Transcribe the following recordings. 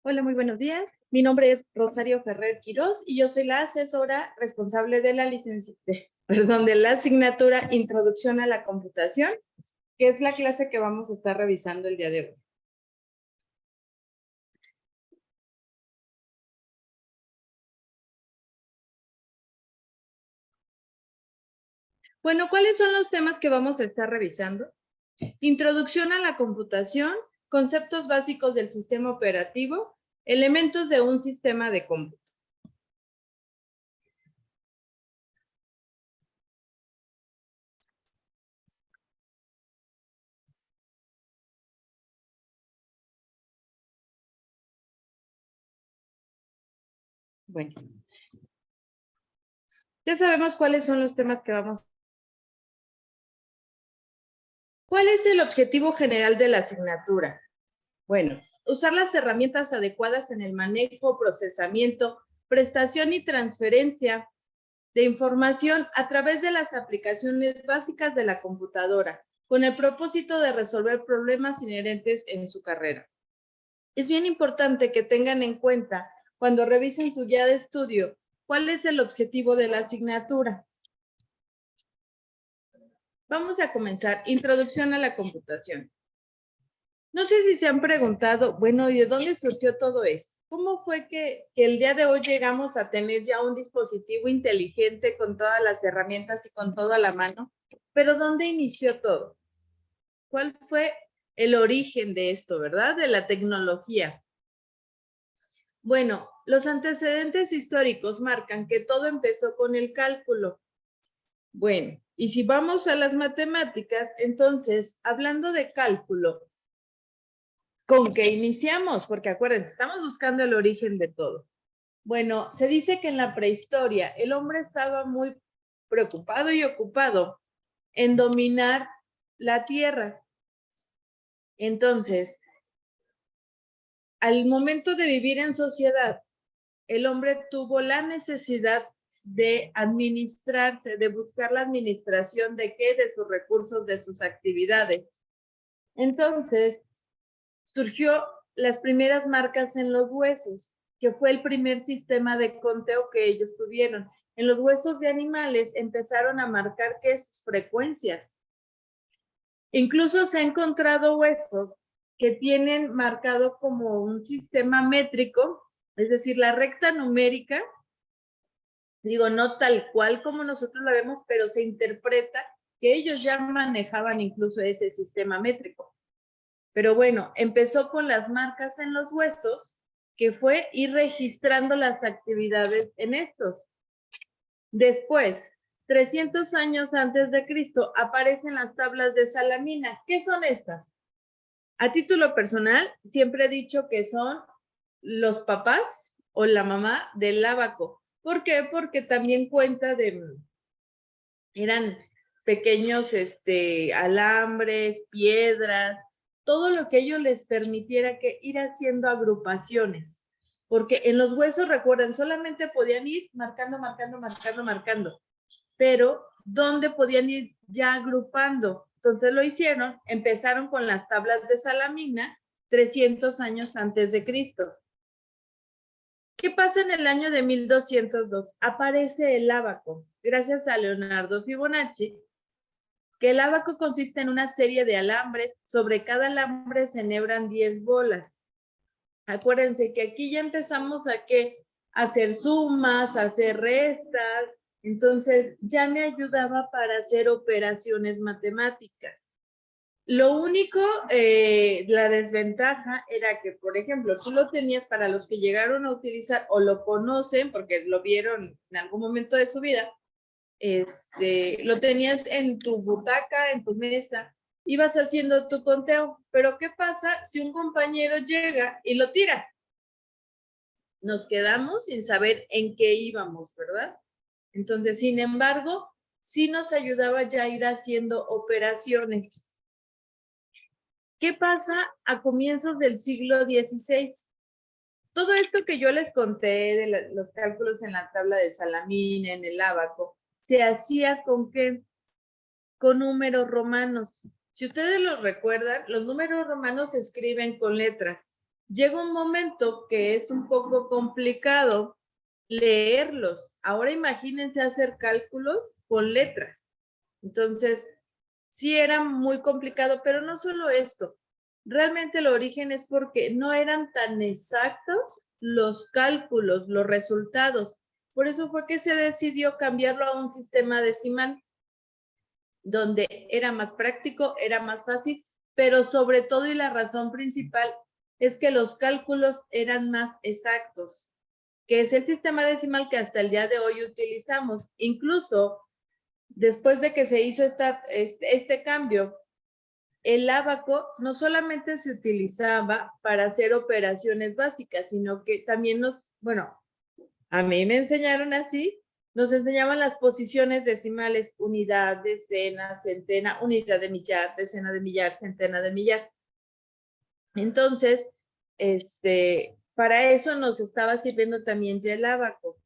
Hola, muy buenos días. Mi nombre es Rosario Ferrer Quirós y yo soy la asesora responsable de la de la asignatura Introducción a la Computación, que es la clase que vamos a estar revisando el día de hoy. Bueno, ¿cuáles son los temas que vamos a estar revisando? Introducción a la computación, conceptos básicos del sistema operativo, elementos de un sistema de cómputo. Bueno, ya sabemos cuáles son los temas que vamos. ¿Cuál es el objetivo general de la asignatura? Bueno, usar las herramientas adecuadas en el manejo, procesamiento, prestación y transferencia de información a través de las aplicaciones básicas de la computadora, con el propósito de resolver problemas inherentes en su carrera. Es bien importante que tengan en cuenta, cuando revisen su guía de estudio, cuál es el objetivo de la asignatura. Vamos a comenzar. Introducción a la computación. No sé si se han preguntado, bueno, ¿y de dónde surgió todo esto? ¿Cómo fue que el día de hoy llegamos a tener ya un dispositivo inteligente con todas las herramientas y con todo a la mano? Pero ¿dónde inició todo? ¿Cuál fue el origen de esto, verdad? De la tecnología. Bueno, los antecedentes históricos marcan que todo empezó con el cálculo. Bueno, y si vamos a las matemáticas, entonces, hablando de cálculo, ¿con qué iniciamos? Porque acuérdense, estamos buscando el origen de todo. Bueno, se dice que en la prehistoria el hombre estaba muy preocupado y ocupado en dominar la tierra. Entonces, al momento de vivir en sociedad, el hombre tuvo la necesidad de administrarse, de buscar la administración de qué, de sus recursos, de sus actividades. Entonces, surgió las primeras marcas en los huesos, que fue el primer sistema de conteo que ellos tuvieron. En los huesos de animales empezaron a marcar qué, sus frecuencias. Incluso se han encontrado huesos que tienen marcado como un sistema métrico, es decir, la recta numérica, digo, no tal cual como nosotros la vemos, pero se interpreta que ellos ya manejaban incluso ese sistema métrico. Pero bueno, empezó con las marcas en los huesos, que fue ir registrando las actividades en estos. Después, 300 años antes de Cristo, aparecen las tablas de Salamina. ¿Qué son estas? A título personal, siempre he dicho que son los papás o la mamá del ábaco. ¿Por qué? Porque también cuenta de, eran pequeños alambres, piedras, todo lo que ellos les permitiera que ir haciendo agrupaciones. Porque en los huesos, recuerden, solamente podían ir marcando, pero ¿dónde podían ir ya agrupando? Entonces lo hicieron, empezaron con las tablas de Salamina 300 años antes de Cristo. ¿Qué pasa en el año de 1202? Aparece el ábaco, gracias a Leonardo Fibonacci, que el ábaco consiste en una serie de alambres, sobre cada alambre se enhebran 10 bolas. Acuérdense que aquí ya empezamos a hacer sumas, a hacer restas, entonces ya me ayudaba para hacer operaciones matemáticas. Lo único, la desventaja era que, por ejemplo, tú lo tenías, para los que llegaron a utilizar o lo conocen, porque lo vieron en algún momento de su vida, lo tenías en tu butaca, en tu mesa, ibas haciendo tu conteo, pero ¿qué pasa si un compañero llega y lo tira? Nos quedamos sin saber en qué íbamos, ¿verdad? Entonces, sin embargo, sí nos ayudaba ya a ir haciendo operaciones. ¿Qué pasa a comienzos del siglo XVI? Todo esto que yo les conté de los cálculos en la tabla de Salamina, en el ábaco, se hacía ¿con qué? Con números romanos. Si ustedes los recuerdan, los números romanos se escriben con letras. llega un momento que es un poco complicado leerlos. Ahora imagínense hacer cálculos con letras. Entonces, sí era muy complicado, pero no solo esto. Realmente el origen es porque no eran tan exactos los cálculos, los resultados. Por eso fue que se decidió cambiarlo a un sistema decimal, donde era más práctico, era más fácil, pero sobre todo y la razón principal es que los cálculos eran más exactos, que es el sistema decimal que hasta el día de hoy utilizamos. Incluso después de que se hizo este cambio, el ábaco no solamente se utilizaba para hacer operaciones básicas, sino que también a mí me enseñaron así, nos enseñaban las posiciones decimales, unidad, decena, centena, unidad de millar, decena de millar, centena de millar. Entonces, para eso nos estaba sirviendo también ya el ábaco.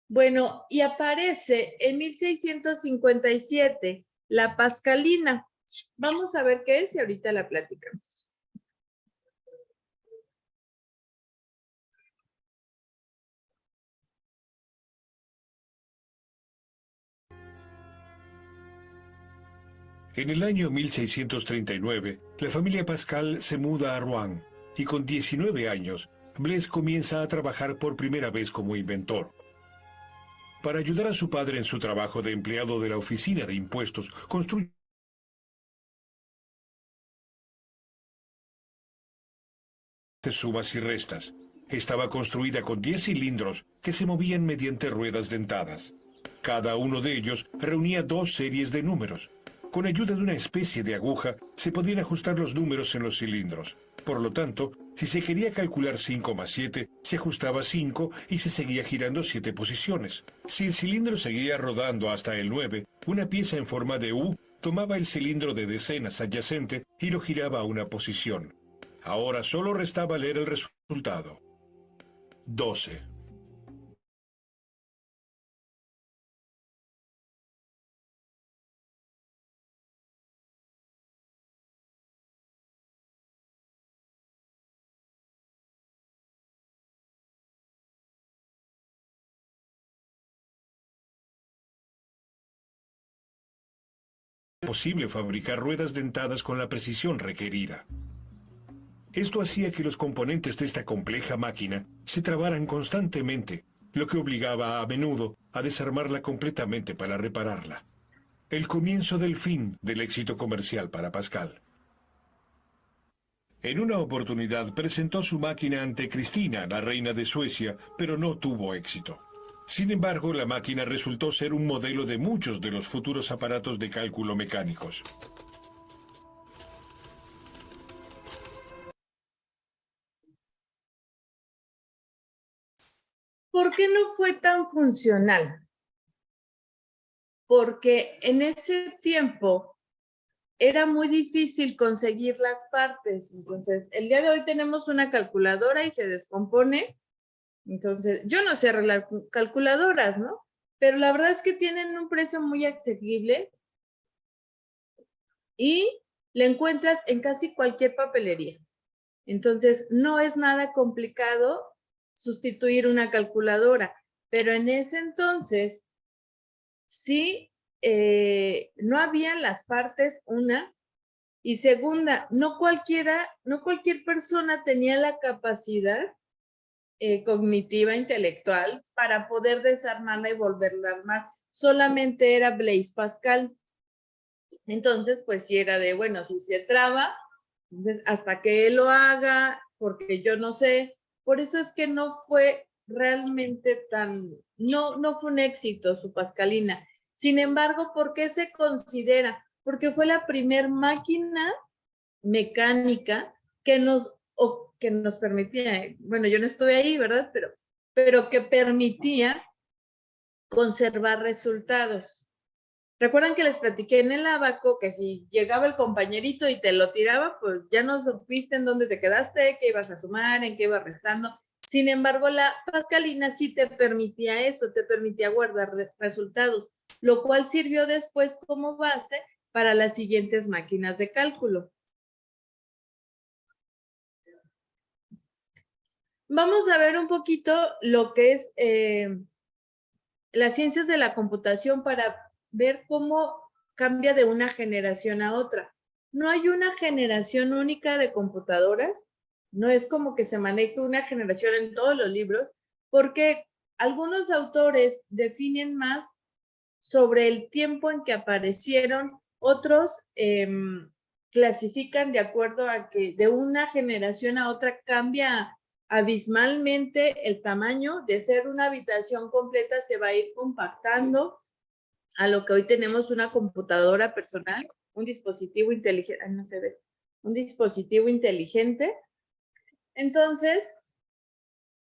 Bueno, y aparece en 1657 la pascalina. Vamos a ver qué es y ahorita la platicamos. En el año 1639, la familia Pascal se muda a Rouen y con 19 años, Blaise comienza a trabajar por primera vez como inventor. Para ayudar a su padre en su trabajo de empleado de la oficina de impuestos, construye sumas y restas. Estaba construida con 10 cilindros que se movían mediante ruedas dentadas. Cada uno de ellos reunía 2 series de números. Con ayuda de una especie de aguja se podían ajustar los números en los cilindros. Por lo tanto, si se quería calcular 5 más 7, se ajustaba 5 y se seguía girando 7 posiciones. Si el cilindro seguía rodando hasta el 9, una pieza en forma de U tomaba el cilindro de decenas adyacente y lo giraba a una posición. Ahora solo restaba leer el resultado. 12. Posible fabricar ruedas dentadas con la precisión requerida. Esto hacía que los componentes de esta compleja máquina se trabaran constantemente, lo que obligaba a menudo a desarmarla completamente para repararla. El comienzo del fin del éxito comercial para Pascal. En una oportunidad presentó su máquina ante Cristina, la reina de Suecia, pero no tuvo éxito. Sin embargo, la máquina resultó ser un modelo de muchos de los futuros aparatos de cálculo mecánicos. ¿Por qué no fue tan funcional? Porque en ese tiempo era muy difícil conseguir las partes. Entonces, el día de hoy tenemos una calculadora y se descompone. Entonces, yo no sé arreglar calculadoras, ¿no? Pero la verdad es que tienen un precio muy asequible y la encuentras en casi cualquier papelería. Entonces, no es nada complicado sustituir una calculadora, pero en ese entonces sí no habían las partes, una, y segunda, no cualquier persona tenía la capacidad cognitiva, intelectual, para poder desarmarla y volverla a armar. Solamente era Blaise Pascal. Entonces, pues sí era de, bueno, si se traba, entonces hasta que él lo haga, porque yo no sé. Por eso es que no fue realmente no fue un éxito su Pascalina. Sin embargo, ¿por qué se considera? Porque fue la primer máquina mecánica que nos permitía, bueno, yo no estuve ahí, ¿verdad? Pero que permitía conservar resultados. ¿Recuerdan que les platiqué en el abaco que si llegaba el compañerito y te lo tiraba, pues ya no supiste en dónde te quedaste, qué ibas a sumar, en qué ibas restando? Sin embargo, la pascalina sí te permitía eso, te permitía guardar resultados, lo cual sirvió después como base para las siguientes máquinas de cálculo. Vamos a ver un poquito lo que es las ciencias de la computación para ver cómo cambia de una generación a otra. No hay una generación única de computadoras, no es como que se maneje una generación en todos los libros, porque algunos autores definen más sobre el tiempo en que aparecieron, otros clasifican de acuerdo a que de una generación a otra cambia abismalmente el tamaño. De ser una habitación completa se va a ir compactando a lo que hoy tenemos una computadora personal, un dispositivo inteligente, no se ve, un dispositivo inteligente. Entonces,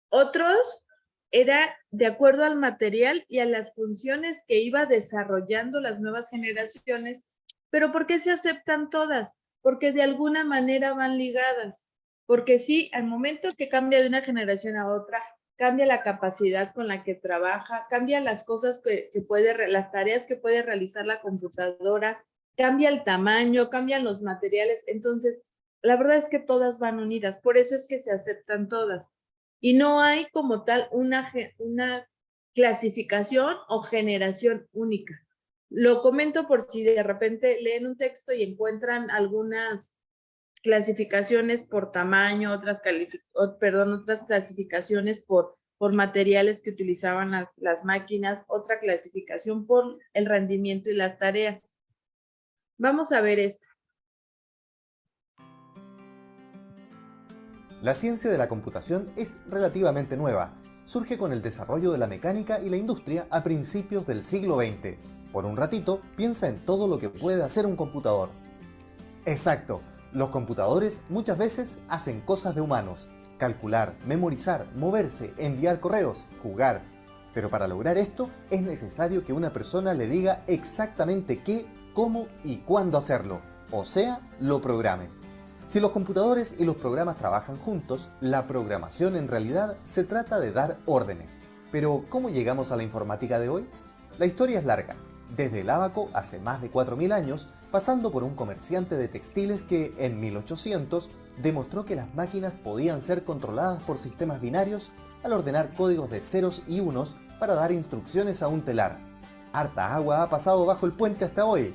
otros era de acuerdo al material y a las funciones que iba desarrollando las nuevas generaciones. Pero ¿por qué se aceptan todas? Porque de alguna manera van ligadas. Porque sí, al momento que cambia de una generación a otra, cambia la capacidad con la que trabaja, cambia las cosas que puede, las tareas que puede realizar la computadora, cambia el tamaño, cambian los materiales. Entonces, la verdad es que todas van unidas. Por eso es que se aceptan todas. Y no hay como tal una clasificación o generación única. Lo comento por si de repente leen un texto y encuentran algunas clasificaciones por tamaño, otras clasificaciones por materiales que utilizaban las máquinas, otra clasificación por el rendimiento y las tareas. Vamos a ver esto. La ciencia de la computación es relativamente nueva. Surge con el desarrollo de la mecánica y la industria a principios del siglo XX. Por un ratito, piensa en todo lo que puede hacer un computador. Exacto, los computadores muchas veces hacen cosas de humanos. Calcular, memorizar, moverse, enviar correos, jugar. Pero para lograr esto, es necesario que una persona le diga exactamente qué, cómo y cuándo hacerlo. O sea, lo programe. Si los computadores y los programas trabajan juntos, la programación en realidad se trata de dar órdenes. Pero, ¿cómo llegamos a la informática de hoy? La historia es larga. Desde el ábaco hace más de 4000 años, pasando por un comerciante de textiles que, en 1800, demostró que las máquinas podían ser controladas por sistemas binarios al ordenar códigos de ceros y unos para dar instrucciones a un telar. Harta agua ha pasado bajo el puente hasta hoy.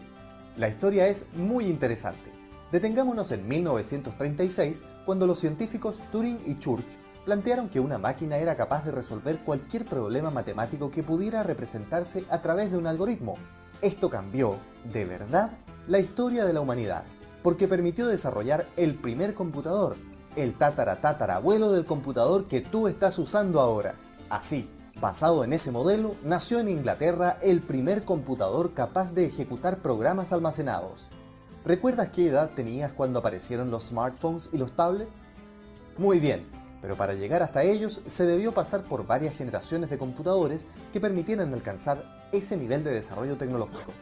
La historia es muy interesante. Detengámonos en 1936, cuando los científicos Turing y Church plantearon que una máquina era capaz de resolver cualquier problema matemático que pudiera representarse a través de un algoritmo. Esto cambió, de verdad, la historia de la humanidad, porque permitió desarrollar el primer computador, el tataratatarabuelo del computador que tú estás usando ahora. Así, basado en ese modelo, nació en Inglaterra el primer computador capaz de ejecutar programas almacenados. ¿Recuerdas qué edad tenías cuando aparecieron los smartphones y los tablets? Muy bien, pero para llegar hasta ellos se debió pasar por varias generaciones de computadores que permitieran alcanzar ese nivel de desarrollo tecnológico.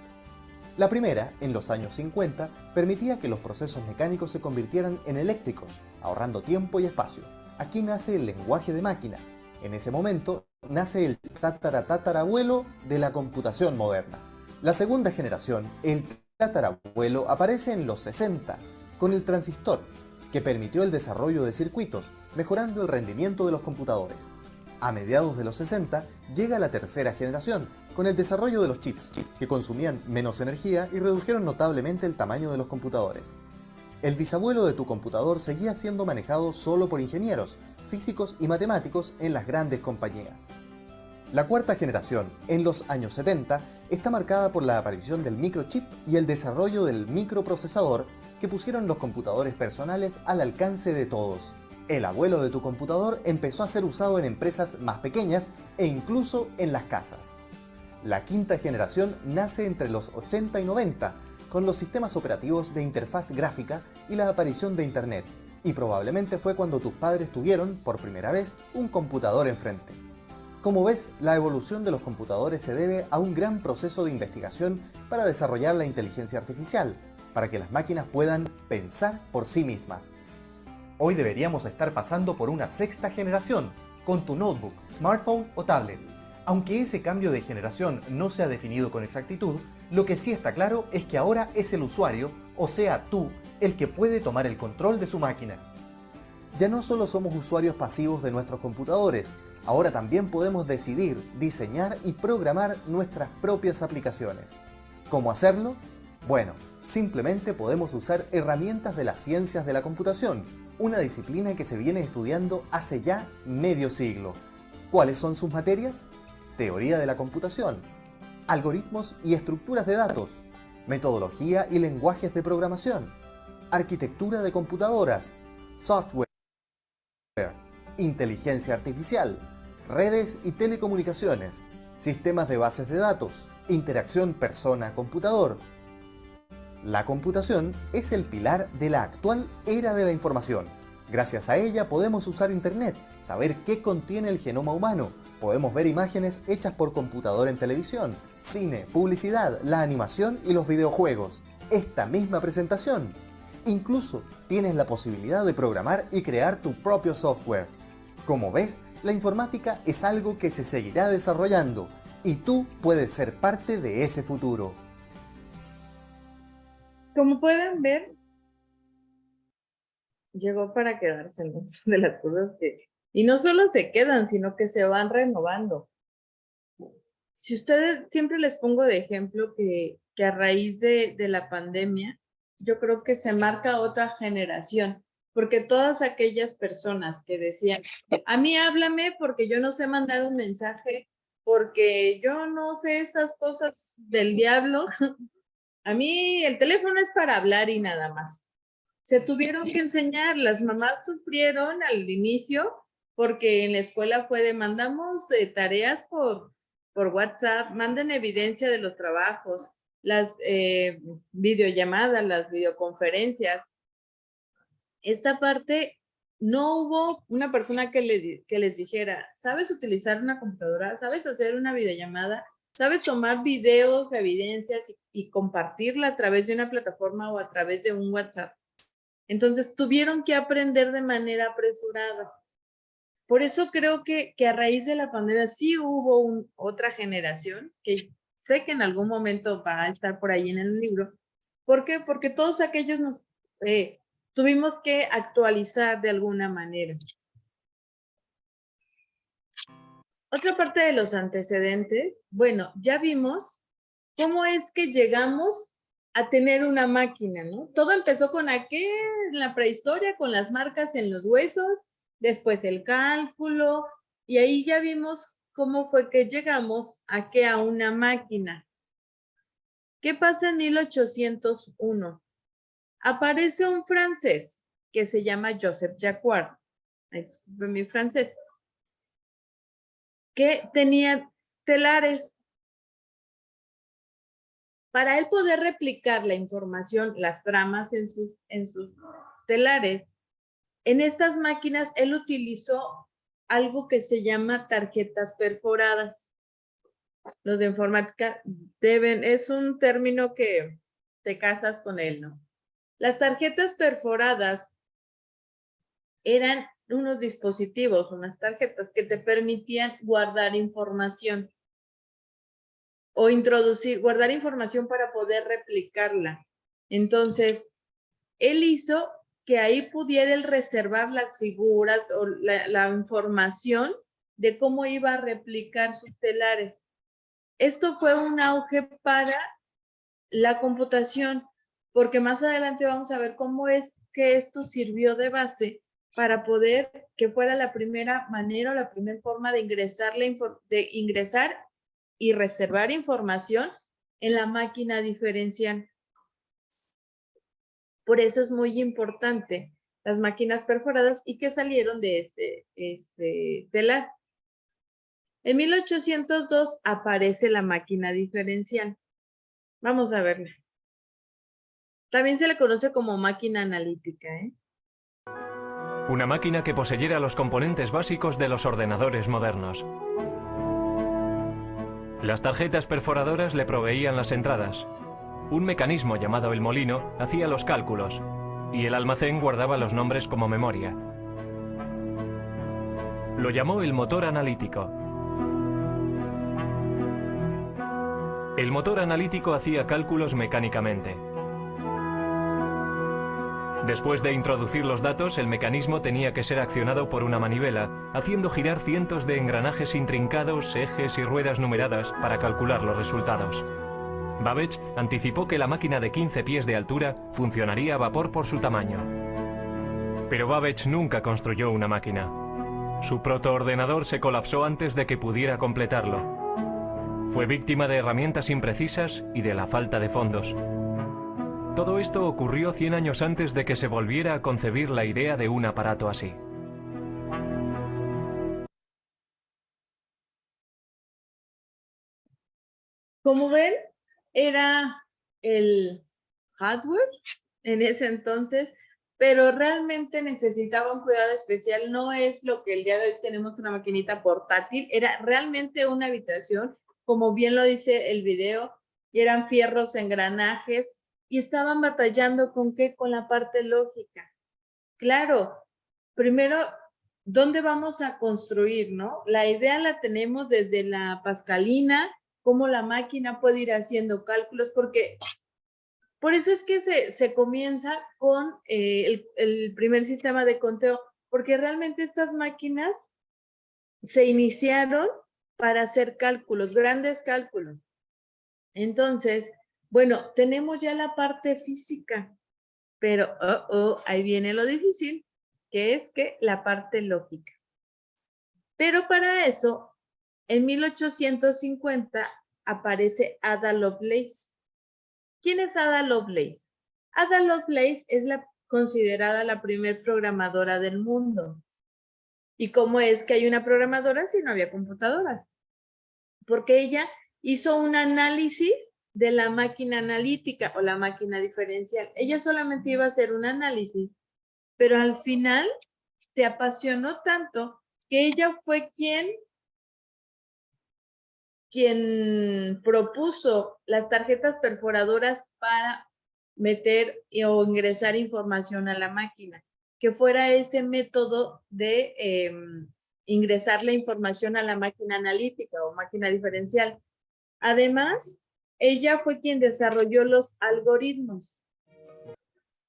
La primera, en los años 50, permitía que los procesos mecánicos se convirtieran en eléctricos, ahorrando tiempo y espacio. Aquí nace el lenguaje de máquina. En ese momento, nace el tataratatarabuelo de la computación moderna. La segunda generación, el tatarabuelo, aparece en los 60, con el transistor, que permitió el desarrollo de circuitos, mejorando el rendimiento de los computadores. A mediados de los 60 llega la tercera generación, con el desarrollo de los chips, que consumían menos energía y redujeron notablemente el tamaño de los computadores. El bisabuelo de tu computador seguía siendo manejado solo por ingenieros, físicos y matemáticos en las grandes compañías. La cuarta generación, en los años 70, está marcada por la aparición del microchip y el desarrollo del microprocesador que pusieron los computadores personales al alcance de todos. El abuelo de tu computador empezó a ser usado en empresas más pequeñas e incluso en las casas. La quinta generación nace entre los 80 y 90, con los sistemas operativos de interfaz gráfica y la aparición de Internet, y probablemente fue cuando tus padres tuvieron, por primera vez, un computador enfrente. Como ves, la evolución de los computadores se debe a un gran proceso de investigación para desarrollar la inteligencia artificial, para que las máquinas puedan pensar por sí mismas. Hoy deberíamos estar pasando por una sexta generación, con tu notebook, smartphone o tablet. Aunque ese cambio de generación no se ha definido con exactitud, lo que sí está claro es que ahora es el usuario, o sea tú, el que puede tomar el control de su máquina. Ya no solo somos usuarios pasivos de nuestros computadores, ahora también podemos decidir, diseñar y programar nuestras propias aplicaciones. ¿Cómo hacerlo? Bueno, simplemente podemos usar herramientas de las ciencias de la computación, una disciplina que se viene estudiando hace ya medio siglo. ¿Cuáles son sus materias? Teoría de la computación, algoritmos y estructuras de datos, metodología y lenguajes de programación, arquitectura de computadoras, software, inteligencia artificial, redes y telecomunicaciones, sistemas de bases de datos, interacción persona-computador. La computación es el pilar de la actual era de la información. Gracias a ella podemos usar Internet, saber qué contiene el genoma humano, podemos ver imágenes hechas por computador en televisión, cine, publicidad, la animación y los videojuegos. Esta misma presentación. Incluso tienes la posibilidad de programar y crear tu propio software. Como ves, la informática es algo que se seguirá desarrollando y tú puedes ser parte de ese futuro. Como pueden ver, llegó para quedarse, ¿no? De las cosas que... Y no solo se quedan, sino que se van renovando. Si ustedes, siempre les pongo de ejemplo que a raíz de la pandemia, yo creo que se marca otra generación, porque todas aquellas personas que decían, a mí háblame porque yo no sé mandar un mensaje, porque yo no sé esas cosas del diablo, a mí el teléfono es para hablar y nada más. Se tuvieron que enseñar, las mamás sufrieron al inicio, porque en la escuela fue de mandamos tareas por WhatsApp, manden evidencia de los trabajos, las videollamadas, las videoconferencias. Esta parte no hubo una persona que les dijera, ¿sabes utilizar una computadora? ¿Sabes hacer una videollamada? ¿Sabes tomar videos, evidencias y compartirla a través de una plataforma o a través de un WhatsApp? Entonces tuvieron que aprender de manera apresurada. Por eso creo que a raíz de la pandemia sí hubo otra generación, que sé que en algún momento va a estar por ahí en el libro. ¿Por qué? Porque todos aquellos nos tuvimos que actualizar de alguna manera. Otra parte de los antecedentes, bueno, ya vimos cómo es que llegamos a tener una máquina, ¿no? Todo empezó con en la prehistoria, con las marcas en los huesos, después el cálculo, y ahí ya vimos cómo fue que llegamos a una máquina. ¿Qué pasa en 1801? Aparece un francés que se llama Joseph Jacquard, disculpe mi francés, que tenía telares. Para él poder replicar la información, las tramas en sus telares, en estas máquinas él utilizó algo que se llama tarjetas perforadas. Los de informática es un término que te casas con él, ¿no? Las tarjetas perforadas eran unos dispositivos, unas tarjetas que te permitían guardar información o guardar información para poder replicarla. Entonces, él hizo que ahí pudiera él reservar las figuras o la información de cómo iba a replicar sus telares. Esto fue un auge para la computación, porque más adelante vamos a ver cómo es que esto sirvió de base para poder que fuera la primera manera o la primera forma de ingresar y reservar información en la máquina diferencial. Por eso es muy importante las máquinas perforadas y que salieron de este telar. En 1802 aparece la máquina diferencial. Vamos a verla. También se le conoce como máquina analítica, ¿eh? Una máquina que poseyera los componentes básicos de los ordenadores modernos. Las tarjetas perforadoras le proveían las entradas. Un mecanismo llamado el molino hacía los cálculos y el almacén guardaba los nombres como memoria. Lo llamó el motor analítico. El motor analítico hacía cálculos mecánicamente. Después de introducir los datos, el mecanismo tenía que ser accionado por una manivela, haciendo girar cientos de engranajes intrincados, ejes y ruedas numeradas para calcular los resultados. Babbage anticipó que la máquina de 15 pies de altura funcionaría a vapor por su tamaño. Pero Babbage nunca construyó una máquina. Su protoordenador se colapsó antes de que pudiera completarlo. Fue víctima de herramientas imprecisas y de la falta de fondos. Todo esto ocurrió 100 años antes de que se volviera a concebir la idea de un aparato así. Como ven, era el hardware en ese entonces, pero realmente necesitaba un cuidado especial. No es lo que el día de hoy tenemos una maquinita portátil, era realmente una habitación, como bien lo dice el video, y eran fierros, engranajes, y estaban batallando ¿con qué? Con la parte lógica. Claro, primero, ¿dónde vamos a construir, no? La idea la tenemos desde la pascalina, cómo la máquina puede ir haciendo cálculos, porque por eso es que se comienza con el primer sistema de conteo, porque realmente estas máquinas se iniciaron para hacer cálculos, grandes cálculos. Entonces, bueno, tenemos ya la parte física, pero ahí viene lo difícil, que es que la parte lógica. Pero para eso, en 1850 aparece Ada Lovelace. ¿Quién es Ada Lovelace? Ada Lovelace es considerada la primer programadora del mundo. ¿Y cómo es que hay una programadora si no había computadoras? Porque ella hizo un análisis de la máquina analítica o la máquina diferencial. Ella solamente iba a hacer un análisis, pero al final se apasionó tanto que ella fue quien propuso las tarjetas perforadoras para meter o ingresar información a la máquina, que fuera ese método de ingresar la información a la máquina analítica o máquina diferencial. Además, ella fue quien desarrolló los algoritmos.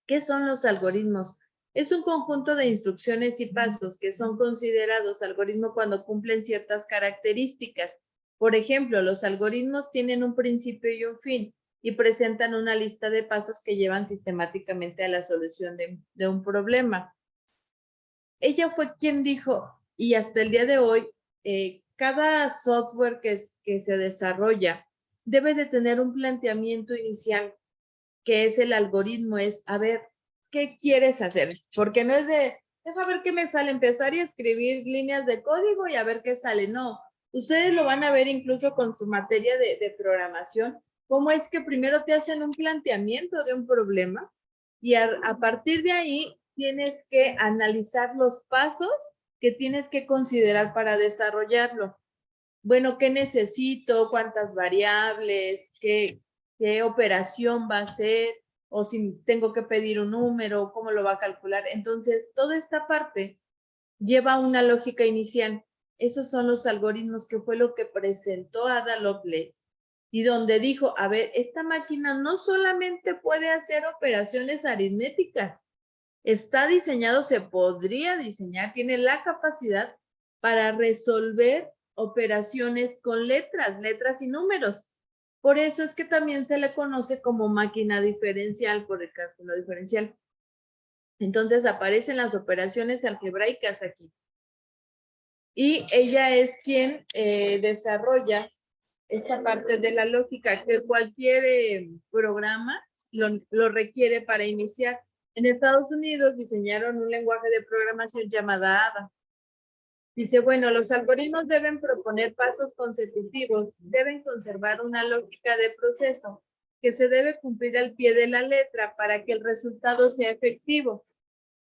¿Qué son los algoritmos? Es un conjunto de instrucciones y pasos que son considerados algoritmos cuando cumplen ciertas características. Por ejemplo, los algoritmos tienen un principio y un fin y presentan una lista de pasos que llevan sistemáticamente a la solución de un problema. Ella fue quien dijo, y hasta el día de hoy, cada software que se desarrolla debe de tener un planteamiento inicial, que es el algoritmo, es, a ver, ¿qué quieres hacer? Porque no es de, deja ver qué me sale, empezar y escribir líneas de código y a ver qué sale. No, ustedes lo van a ver incluso con su materia de programación, cómo es que primero te hacen un planteamiento de un problema y a partir de ahí tienes que analizar los pasos que tienes que considerar para desarrollarlo. Bueno, ¿qué necesito? ¿Cuántas variables? ¿Qué operación va a ser? O si tengo que pedir un número, ¿cómo lo va a calcular? Entonces, toda esta parte lleva una lógica inicial. Esos son los algoritmos que fue lo que presentó Ada Lovelace. Y donde dijo, a ver, esta máquina no solamente puede hacer operaciones aritméticas, está diseñado, se podría diseñar, tiene la capacidad para resolver operaciones con letras y números. Por eso es que también se le conoce como máquina diferencial por el cálculo diferencial. Entonces aparecen las operaciones algebraicas aquí. Y ella es quien desarrolla esta parte de la lógica que cualquier programa lo requiere para iniciar. En Estados Unidos diseñaron un lenguaje de programación llamada Ada. Dice, bueno, los algoritmos deben proponer pasos consecutivos, deben conservar una lógica de proceso que se debe cumplir al pie de la letra para que el resultado sea efectivo.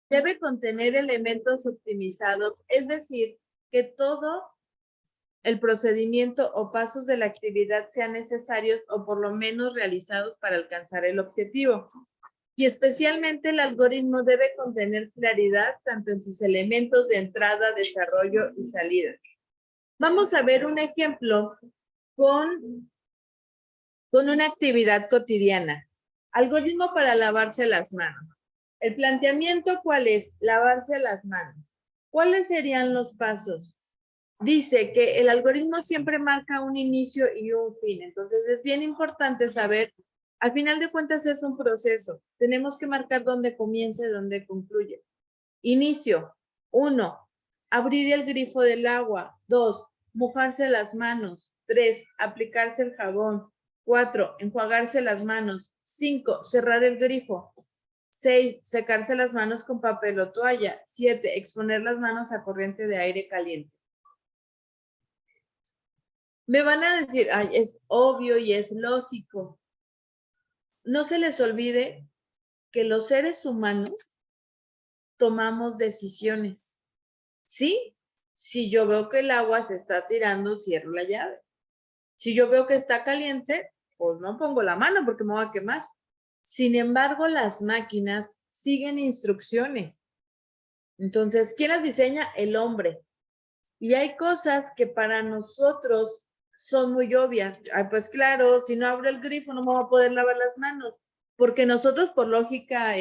Debe contener elementos optimizados, es decir, que todo el procedimiento o pasos de la actividad sean necesarios o por lo menos realizados para alcanzar el objetivo. Y especialmente el algoritmo debe contener claridad tanto en sus elementos de entrada, desarrollo y salida. Vamos a ver un ejemplo con una actividad cotidiana. Algoritmo para lavarse las manos. El planteamiento, ¿cuál es? Lavarse las manos. ¿Cuáles serían los pasos? Dice que el algoritmo siempre marca un inicio y un fin. Entonces, es bien importante saber, al final de cuentas es un proceso. Tenemos que marcar dónde comienza y dónde concluye. Inicio. 1. Abrir el grifo del agua. 2. Mojarse las manos. 3. Aplicarse el jabón. 4. Enjuagarse las manos. 5. Cerrar el grifo. 6. Secarse las manos con papel o toalla. 7. Exponer las manos a corriente de aire caliente. Me van a decir, ay, es obvio y es lógico. No se les olvide que los seres humanos tomamos decisiones. ¿Sí? Si yo veo que el agua se está tirando, cierro la llave. Si yo veo que está caliente, pues no pongo la mano porque me voy a quemar. Sin embargo, las máquinas siguen instrucciones. Entonces, ¿quién las diseña? El hombre. Y hay cosas que para nosotros son muy obvias. Ay, pues claro, si no abro el grifo no me voy a poder lavar las manos. Porque nosotros por lógica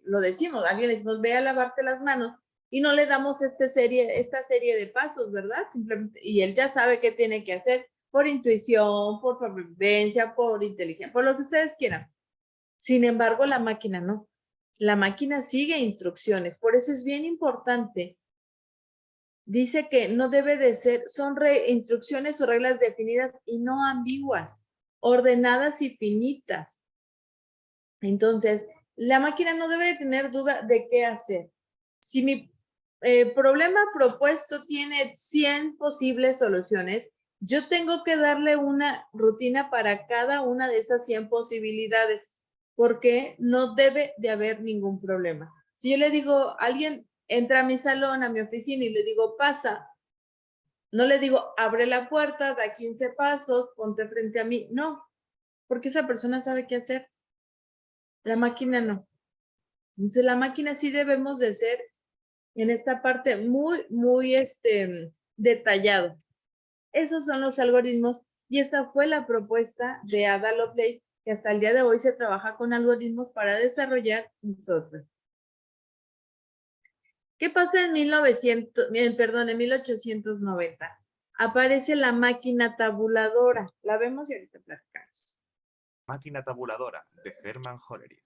lo decimos. Alguien le decimos, ve a lavarte las manos. Y no le damos esta serie de pasos, ¿verdad? Simplemente, y él ya sabe qué tiene que hacer por intuición, por supervivencia, por inteligencia, por lo que ustedes quieran. Sin embargo, la máquina no. La máquina sigue instrucciones. Por eso es bien importante. Dice que no debe de ser, son instrucciones o reglas definidas y no ambiguas, ordenadas y finitas. Entonces, la máquina no debe de tener duda de qué hacer. Si mi problema propuesto tiene 100 posibles soluciones, yo tengo que darle una rutina para cada una de esas 100 posibilidades, porque no debe de haber ningún problema. Si yo le digo, alguien entra a mi salón, a mi oficina y le digo, pasa, no le digo, abre la puerta, da 15 pasos, ponte frente a mí. No, porque esa persona sabe qué hacer. La máquina no. Entonces, la máquina sí debemos de ser en esta parte muy, muy detallado. Esos son los algoritmos y esa fue la propuesta de Ada Lovelace, que hasta el día de hoy se trabaja con algoritmos para desarrollar un software. ¿Qué pasa en 1890? Aparece la máquina tabuladora. La vemos y ahorita platicamos. Máquina tabuladora, de Hermann Hollerith.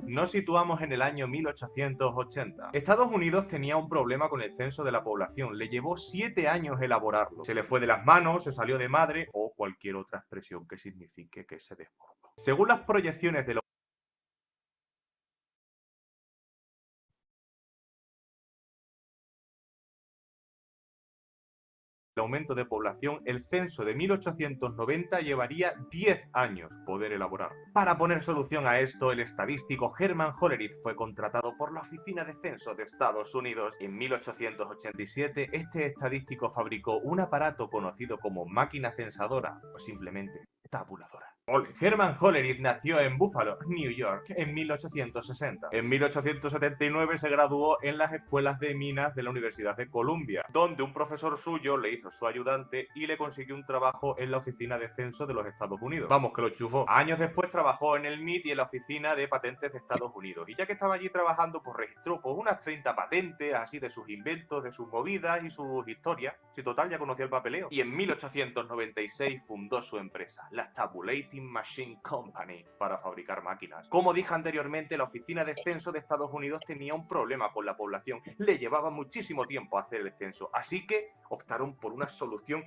Nos situamos en el año 1880. Estados Unidos tenía un problema con el censo de la población. Le llevó 7 años elaborarlo. Se le fue de las manos, se salió de madre o cualquier otra expresión que signifique que se desbordó. Según las proyecciones de los aumento de población, el censo de 1890 llevaría 10 años poder elaborar. Para poner solución a esto, el estadístico Hermann Hollerith fue contratado por la Oficina de Censo de Estados Unidos. En 1887, este estadístico fabricó un aparato conocido como máquina censadora o simplemente tabuladora. Hermann Hollerith nació en Buffalo, New York, en 1860. En 1879 se graduó en las escuelas de minas de la Universidad de Columbia, donde un profesor suyo le hizo su ayudante y le consiguió un trabajo en la Oficina de Censo de los Estados Unidos. Vamos, que lo chufó. Años después trabajó en el MIT y en la Oficina de Patentes de Estados Unidos. Y ya que estaba allí trabajando, pues registró unas 30 patentes, así de sus inventos, de sus movidas y sus historias. Si total, ya conocía el papeleo. Y en 1896 fundó su empresa, la Tabulating Machine Company, para fabricar máquinas. Como dije anteriormente, la Oficina de Censo de Estados Unidos tenía un problema con la población. Le llevaba muchísimo tiempo hacer el censo, así que optaron por una solución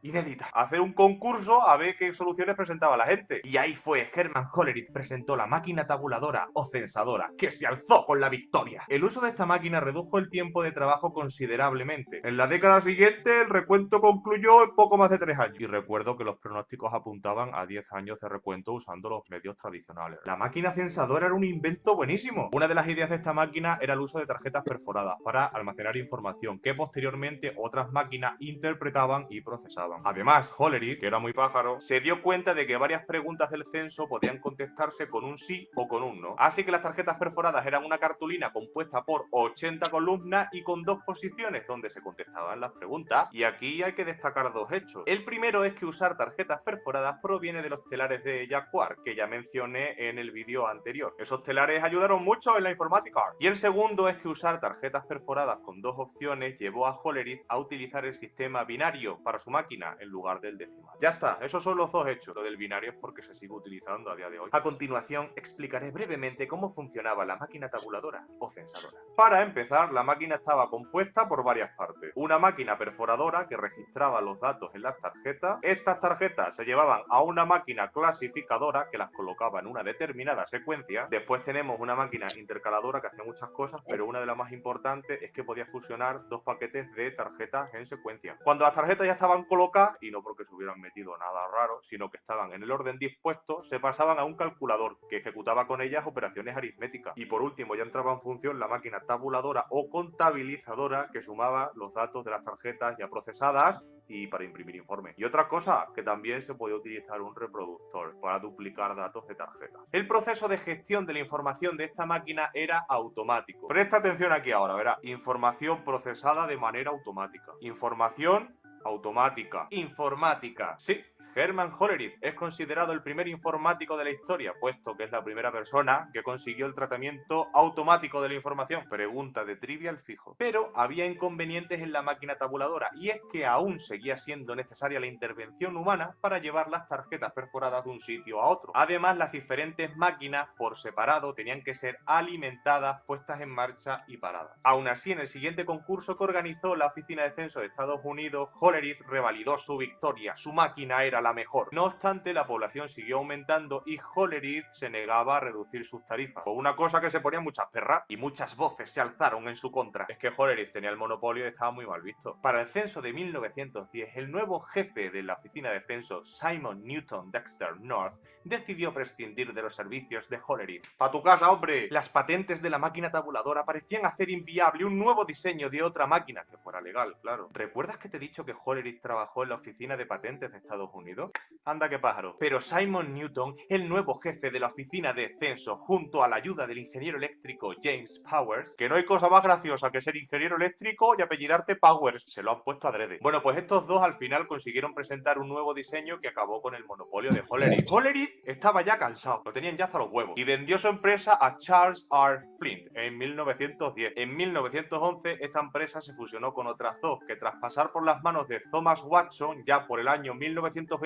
inédita: hacer un concurso a ver qué soluciones presentaba la gente. Y ahí fue, Hermann Hollerith presentó la máquina tabuladora o censadora, que se alzó con la victoria. El uso de esta máquina redujo el tiempo de trabajo considerablemente. En la década siguiente, el recuento concluyó en poco más de 3 años. Y recuerdo que los pronósticos apuntaban a 10 años de recuento usando los medios tradicionales. La máquina censadora era un invento buenísimo. Una de las ideas de esta máquina era el uso de tarjetas perforadas para almacenar información que posteriormente otras máquinas interpretaban y procesaban. funcionaban. Además, Hollerith, que era muy pájaro, se dio cuenta de que varias preguntas del censo podían contestarse con un sí o con un no. Así que las tarjetas perforadas eran una cartulina compuesta por 80 columnas y con 2 posiciones donde se contestaban las preguntas. Y aquí hay que destacar 2 hechos. El primero es que usar tarjetas perforadas proviene de los telares de Jacquard, que ya mencioné en el vídeo anterior. Esos telares ayudaron mucho en la informática. Y el segundo es que usar tarjetas perforadas con 2 opciones llevó a Hollerith a utilizar el sistema binario para su máquina en lugar del decimal. Ya está, esos son los 2 hechos. Lo del binario es porque se sigue utilizando a día de hoy. A continuación, explicaré brevemente cómo funcionaba la máquina tabuladora o censadora. Para empezar, la máquina estaba compuesta por varias partes. Una máquina perforadora que registraba los datos en las tarjetas. Estas tarjetas se llevaban a una máquina clasificadora que las colocaba en una determinada secuencia. Después tenemos una máquina intercaladora que hacía muchas cosas, pero una de las más importantes es que podía fusionar 2 paquetes de tarjetas en secuencia. Cuando las tarjetas ya estaban colocadas, y no porque se hubieran metido nada raro, sino que estaban en el orden dispuesto, se pasaban a un calculador que ejecutaba con ellas operaciones aritméticas. Y por último ya entraba en función la máquina tabuladora o contabilizadora que sumaba los datos de las tarjetas ya procesadas y para imprimir informes. Y otra cosa, que también se podía utilizar un reproductor para duplicar datos de tarjetas. El proceso de gestión de la información de esta máquina era automático. Presta atención aquí ahora, verá. Información procesada de manera automática. Información automática. Informática. Sí. Hermann Hollerith es considerado el primer informático de la historia, puesto que es la primera persona que consiguió el tratamiento automático de la información. Pregunta de trivial fijo. Pero había inconvenientes en la máquina tabuladora, y es que aún seguía siendo necesaria la intervención humana para llevar las tarjetas perforadas de un sitio a otro. Además, las diferentes máquinas por separado tenían que ser alimentadas, puestas en marcha y paradas. Aún así, en el siguiente concurso que organizó la Oficina de Censo de Estados Unidos, Hollerith revalidó su victoria. Su máquina era la mejor. No obstante, la población siguió aumentando y Hollerith se negaba a reducir sus tarifas. Por una cosa que se ponían muchas perras y muchas voces se alzaron en su contra. Es que Hollerith tenía el monopolio y estaba muy mal visto. Para el censo de 1910, el nuevo jefe de la oficina de censo, Simon Newton Dexter North, decidió prescindir de los servicios de Hollerith. ¡Pa' tu casa, hombre! Las patentes de la máquina tabuladora parecían hacer inviable un nuevo diseño de otra máquina que fuera legal, claro. ¿Recuerdas que te he dicho que Hollerith trabajó en la oficina de patentes de Estados Unidos? Anda que pájaro. Pero Simon Newton, el nuevo jefe de la oficina de censo, junto a la ayuda del ingeniero eléctrico James Powers, que no hay cosa más graciosa que ser ingeniero eléctrico y apellidarte Powers, se lo han puesto adrede. Bueno, pues estos dos al final consiguieron presentar un nuevo diseño que acabó con el monopolio de Hollerith. Hollerith estaba ya cansado, lo tenían ya hasta los huevos, y vendió su empresa a Charles R. Flint en 1910. En 1911 esta empresa se fusionó con otras dos, que tras pasar por las manos de Thomas Watson, ya por el año 1924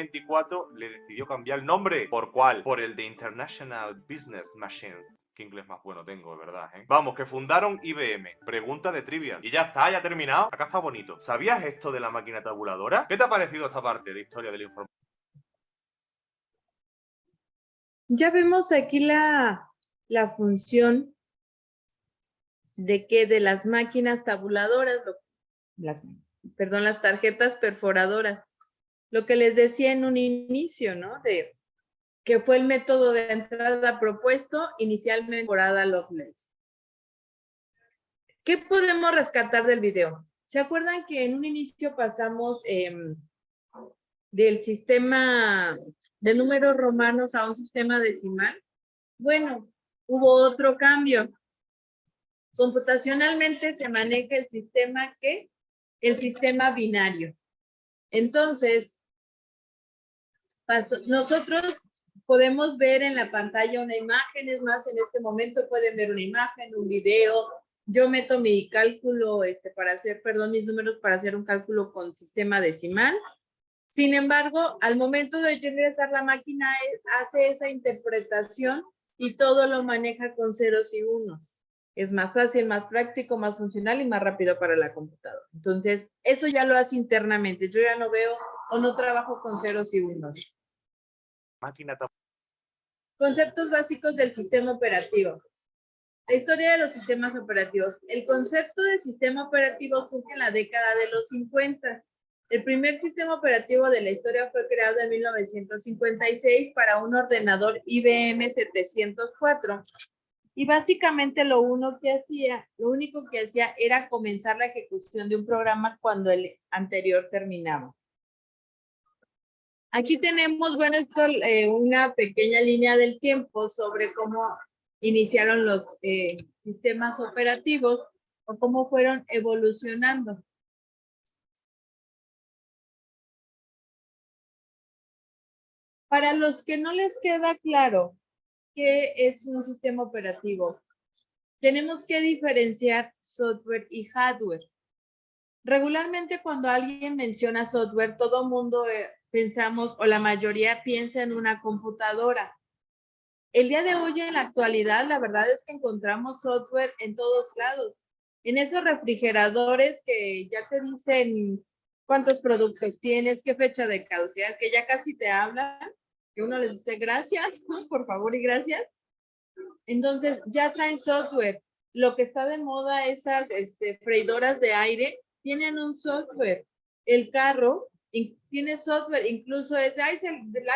le decidió cambiar el nombre. ¿Por cuál? Por el de International Business Machines. Qué inglés más bueno tengo, de verdad, ¿eh? Vamos, que fundaron IBM. Pregunta de trivia. Y ya está, ya ha terminado. Acá está bonito. ¿Sabías esto de la máquina tabuladora? ¿Qué te ha parecido esta parte de historia de la información? Ya vemos aquí la función de que de las máquinas tabuladoras, las tarjetas perforadoras. Lo que les decía en un inicio, ¿no? De que fue el método de entrada propuesto inicialmente por Ada Lovelace. ¿Qué podemos rescatar del video? ¿Se acuerdan que en un inicio pasamos del sistema de números romanos a un sistema decimal? Bueno, hubo otro cambio. Computacionalmente se maneja el sistema ¿qué? El sistema binario. Entonces, nosotros podemos ver en la pantalla una imagen, es más, en este momento pueden ver una imagen, un video. Yo meto mi cálculo para hacer, mis números para hacer un cálculo con sistema decimal. Sin embargo, al momento de yo ingresar, la máquina hace esa interpretación y todo lo maneja con ceros y unos. Es más fácil, más práctico, más funcional y más rápido para la computadora. Entonces, eso ya lo hace internamente. Yo ya no veo o no trabajo con ceros y unos. Conceptos básicos del sistema operativo. La historia de los sistemas operativos. El concepto de sistema operativo surge en la década de los 50. El primer sistema operativo de la historia fue creado en 1956 para un ordenador IBM 704. Y básicamente lo único que hacía era comenzar la ejecución de un programa cuando el anterior terminaba. Aquí tenemos, bueno, esto, una pequeña línea del tiempo sobre cómo iniciaron los sistemas operativos o cómo fueron evolucionando. Para los que no les queda claro qué es un sistema operativo, tenemos que diferenciar software y hardware. Regularmente cuando alguien menciona software, todo mundo pensamos, o la mayoría piensa en una computadora. El día de hoy, en la actualidad, la verdad es que encontramos software en todos lados. En esos refrigeradores que ya te dicen cuántos productos tienes, qué fecha de caducidad, que ya casi te hablan, que uno les dice gracias, ¿no? Por favor y gracias. Entonces, ya traen software. Lo que está de moda, esas freidoras de aire, tienen un software. El carro tiene software, incluso es, hay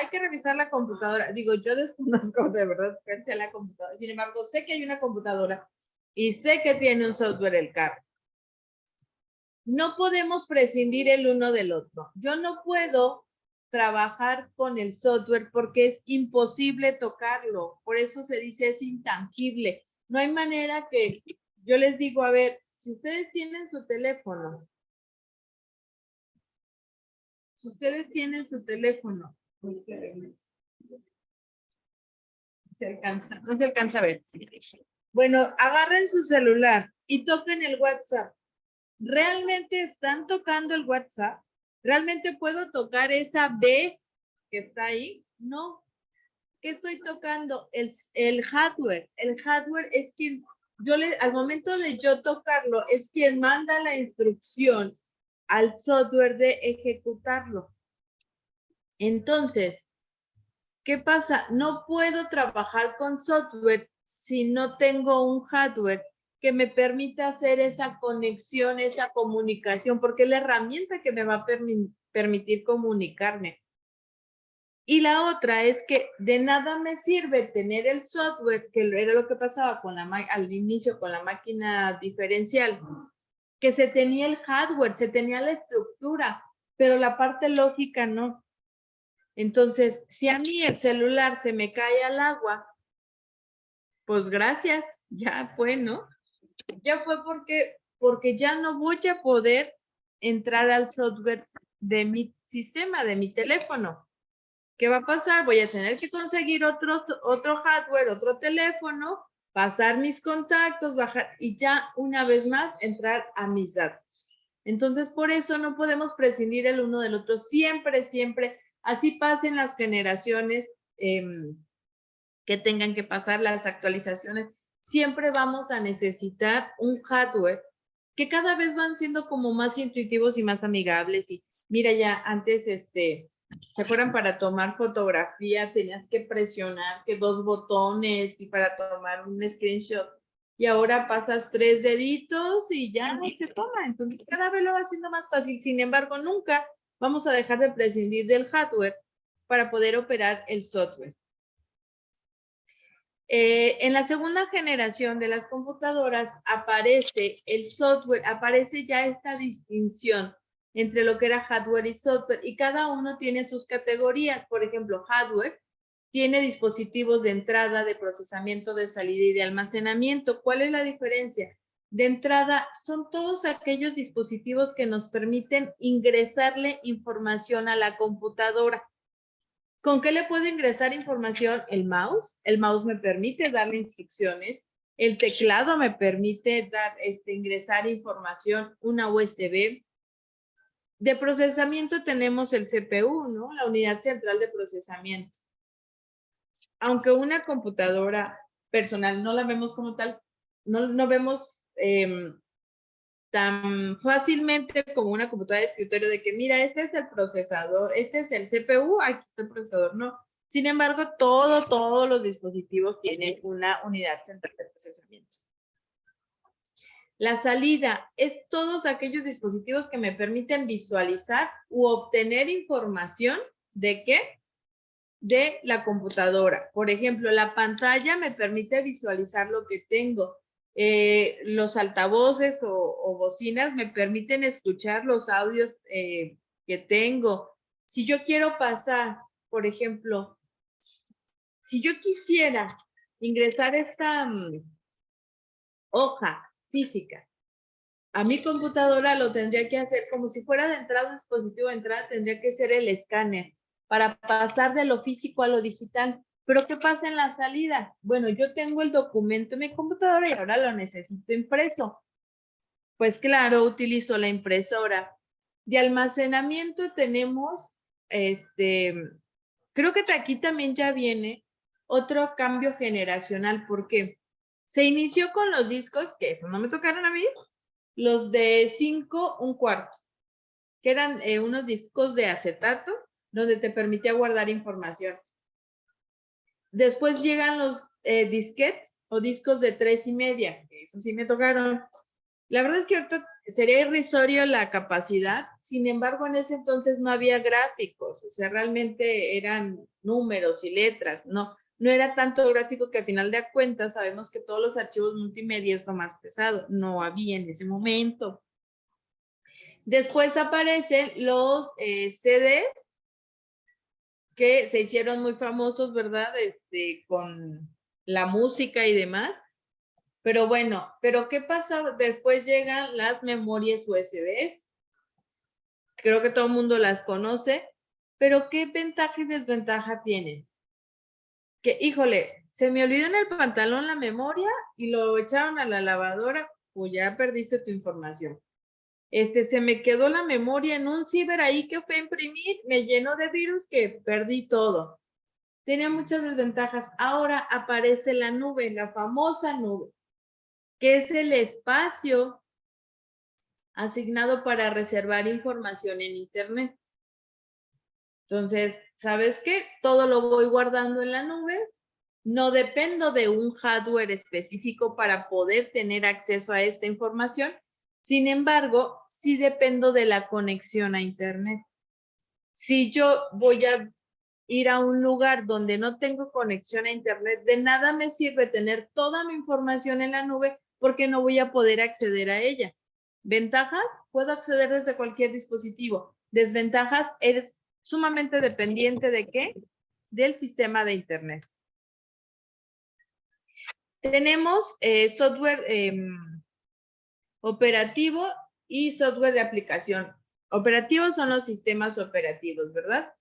que revisar la computadora. Digo, yo desconozco de verdad cuál sea la computadora. Sin embargo, sé que hay una computadora y sé que tiene un software el carro. No podemos prescindir el uno del otro. Yo no puedo trabajar con el software porque es imposible tocarlo. Por eso se dice es intangible. No hay manera que yo les digo, a ver, si ustedes tienen su teléfono, no se alcanza a ver. Bueno, agarren su celular y toquen el WhatsApp. ¿Realmente están tocando el WhatsApp? ¿Realmente puedo tocar esa B que está ahí? No. ¿Qué estoy tocando? El hardware. El hardware es quien, al momento de yo tocarlo, es quien manda la instrucción al software de ejecutarlo. Entonces, ¿qué pasa? No puedo trabajar con software si no tengo un hardware que me permita hacer esa conexión, esa comunicación, porque es la herramienta que me va a permitir comunicarme. Y la otra es que de nada me sirve tener el software, que era lo que pasaba con al inicio con la máquina diferencial, que se tenía el hardware, se tenía la estructura, pero la parte lógica no. Entonces, si a mí el celular se me cae al agua, pues gracias, ya fue, ¿no? Ya fue porque ya no voy a poder entrar al software de mi sistema, de mi teléfono. ¿Qué va a pasar? Voy a tener que conseguir otro hardware, otro teléfono, pasar mis contactos, bajar y ya una vez más entrar a mis datos. Entonces, por eso no podemos prescindir el uno del otro. Siempre, siempre, así pasen las generaciones que tengan que pasar las actualizaciones, siempre vamos a necesitar un hardware que cada vez van siendo como más intuitivos y más amigables. Y mira, ya antes, ¿se acuerdan? Para tomar fotografía tenías que presionar que 2 botones y para tomar un screenshot. Y ahora pasas 3 deditos y ya no se toma. Entonces, cada vez lo va haciendo más fácil. Sin embargo, nunca vamos a dejar de prescindir del hardware para poder operar el software. En la segunda generación de las computadoras aparece el software, aparece ya esta distinción entre lo que era hardware y software, y cada uno tiene sus categorías. Por ejemplo, hardware tiene dispositivos de entrada, de procesamiento, de salida y de almacenamiento. ¿Cuál es la diferencia? De entrada, son todos aquellos dispositivos que nos permiten ingresarle información a la computadora. ¿Con qué le puedo ingresar información? El mouse. El mouse me permite darle instrucciones. El teclado me permite ingresar información, una USB. De procesamiento tenemos el CPU, ¿no? La unidad central de procesamiento. Aunque una computadora personal no la vemos como tal, no vemos tan fácilmente como una computadora de escritorio de que, mira, este es el procesador, este es el CPU, aquí está el procesador, no. Sin embargo, todos los dispositivos tienen una unidad central de procesamiento. La salida es todos aquellos dispositivos que me permiten visualizar u obtener información ¿de qué? De la computadora. Por ejemplo, la pantalla me permite visualizar lo que tengo. Los altavoces o bocinas me permiten escuchar los audios que tengo. si yo quiero pasar, por ejemplo, si yo quisiera ingresar esta hoja física a mi computadora, lo tendría que hacer como si fuera de entrada, un dispositivo de entrada, tendría que ser el escáner para pasar de lo físico a lo digital. Pero ¿qué pasa en la salida? Bueno, yo tengo el documento en mi computadora y ahora lo necesito impreso. Pues claro, utilizo la impresora. De almacenamiento tenemos, creo que aquí también ya viene otro cambio generacional, porque se inició con los discos, que eso no me tocaron a mí, los de 5 1/4, que eran unos discos de acetato, donde te permitía guardar información. Después llegan los disquetes o discos de 3 1/2, eso sí me tocaron. La verdad es que ahorita sería irrisorio la capacidad, sin embargo, en ese entonces no había gráficos, o sea, realmente eran números y letras, no era tanto gráfico, que al final de cuentas sabemos que todos los archivos multimedia es lo más pesado, no había en ese momento. Después aparecen los CDs, que se hicieron muy famosos, ¿verdad? Con la música y demás. Pero bueno, ¿pero qué pasa? Después llegan las memorias USB. Creo que todo el mundo las conoce, pero ¿qué ventaja y desventaja tienen? Que, híjole, se me olvidó en el pantalón la memoria y lo echaron a la lavadora, pues ya perdiste tu información. Se me quedó la memoria en un ciber ahí que fue a imprimir, me llenó de virus que perdí todo. Tenía muchas desventajas. Ahora aparece la nube, la famosa nube, que es el espacio asignado para reservar información en Internet. Entonces, ¿sabes qué? Todo lo voy guardando en la nube. No dependo de un hardware específico para poder tener acceso a esta información. Sin embargo, sí dependo de la conexión a Internet. Si yo voy a ir a un lugar donde no tengo conexión a Internet, de nada me sirve tener toda mi información en la nube porque no voy a poder acceder a ella. ¿Ventajas? Puedo acceder desde cualquier dispositivo. Desventajas, eres sumamente dependiente ¿de qué? Del sistema de Internet. Tenemos software operativo y software de aplicación. Operativos son los sistemas operativos, ¿verdad?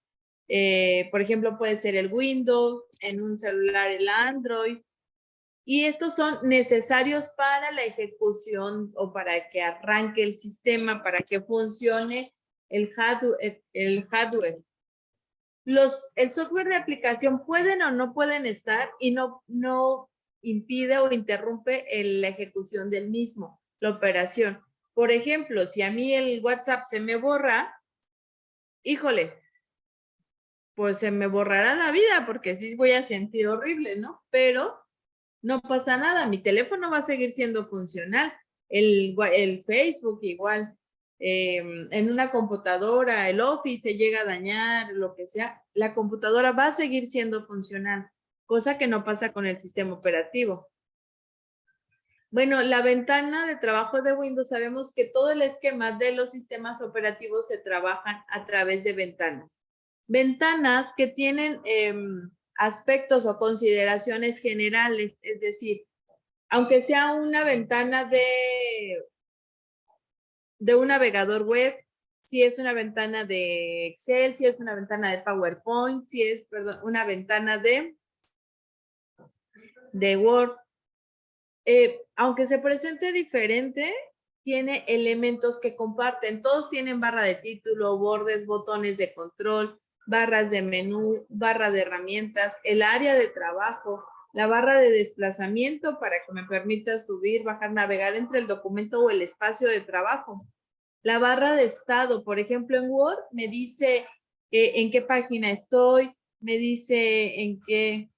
Por ejemplo, puede ser el Windows, en un celular el Android, y estos son necesarios para la ejecución o para que arranque el sistema, para que funcione el hardware. El software de aplicación pueden o no pueden estar y no impide o interrumpe la ejecución del mismo, la operación. Por ejemplo, si a mí el WhatsApp se me borra, híjole, pues se me borrará la vida porque sí voy a sentir horrible, ¿no? Pero no pasa nada, mi teléfono va a seguir siendo funcional, el Facebook igual, en una computadora, el Office se llega a dañar, lo que sea, la computadora va a seguir siendo funcional, cosa que no pasa con el sistema operativo. Bueno, la ventana de trabajo de Windows, sabemos que todo el esquema de los sistemas operativos se trabajan a través de ventanas. Ventanas que tienen aspectos o consideraciones generales, es decir, aunque sea una ventana de un navegador web, si es una ventana de Excel, si es una ventana de PowerPoint, si es, perdón, una ventana de Word, aunque se presente diferente, tiene elementos que comparten. Todos tienen barra de título, bordes, botones de control, barras de menú, barra de herramientas, el área de trabajo, la barra de desplazamiento para que me permita subir, bajar, navegar entre el documento o el espacio de trabajo. La barra de estado, por ejemplo, en Word me dice en qué página estoy, me dice en qué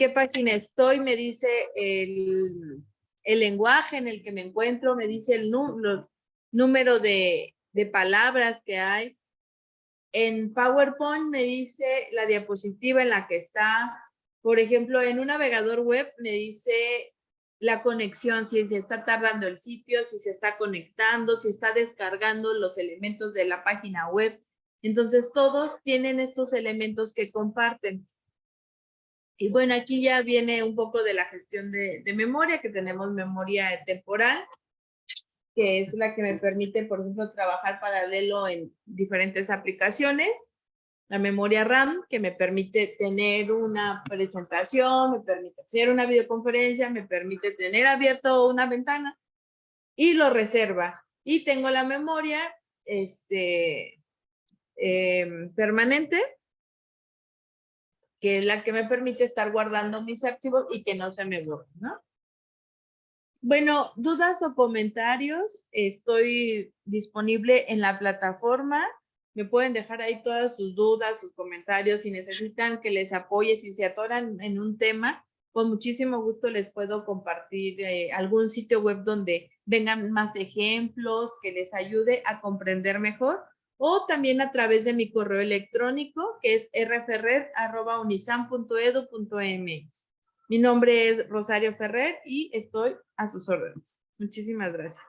página estoy, me dice el lenguaje en el que me encuentro, me dice el número de palabras que hay. En PowerPoint me dice la diapositiva en la que está. Por ejemplo, en un navegador web me dice la conexión, si se está tardando el sitio, si se está conectando, si está descargando los elementos de la página web. Entonces, todos tienen estos elementos que comparten. Y bueno, aquí ya viene un poco de la gestión de memoria, que tenemos memoria temporal, que es la que me permite, por ejemplo, trabajar paralelo en diferentes aplicaciones. La memoria RAM, que me permite tener una presentación, me permite hacer una videoconferencia, me permite tener abierto una ventana y lo reserva. Y tengo la memoria permanente, que es la que me permite estar guardando mis archivos y que no se me borren, ¿no? Bueno, dudas o comentarios, estoy disponible en la plataforma. Me pueden dejar ahí todas sus dudas, sus comentarios, si necesitan que les apoye, si se atoran en un tema, con muchísimo gusto les puedo compartir algún sitio web donde vengan más ejemplos, que les ayude a comprender mejor, o también a través de mi correo electrónico, que es rferrer@unisam.edu.mx. Mi nombre es Rosario Ferrer y estoy a sus órdenes. Muchísimas gracias.